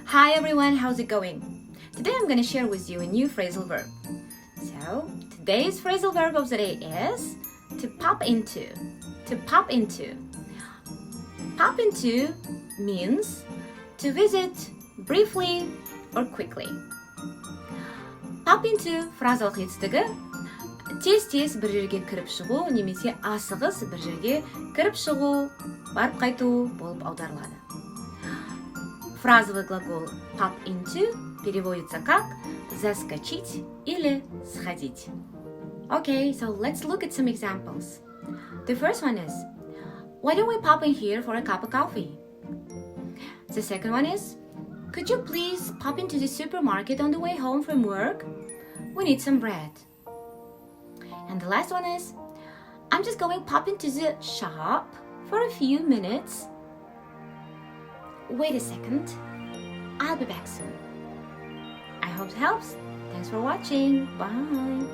Hi everyone, how's it going? Today I'm going to share with you a new phrasal verb. So, today's phrasal verb of the day is to pop into. To pop into. Pop into means to visit briefly or quickly. Pop into фразалық етістігі тез-тез бір жерге кіріп шығу немесе асығыс бір жерге кіріп шығу, барып қайту болып аударылады. Фразовый глагол pop into переводится как заскочить или сходить. Okay, so let's look at some examples. The first one is, why don't we pop in here for a cup of coffee? The second one is, could you please pop into the supermarket on the way home from work? We need some bread. And the last one is, I'm just going pop into the shop for a few minutes. Wait a second, I'll be back soon. I hope it helps. Thanks for watching. Bye.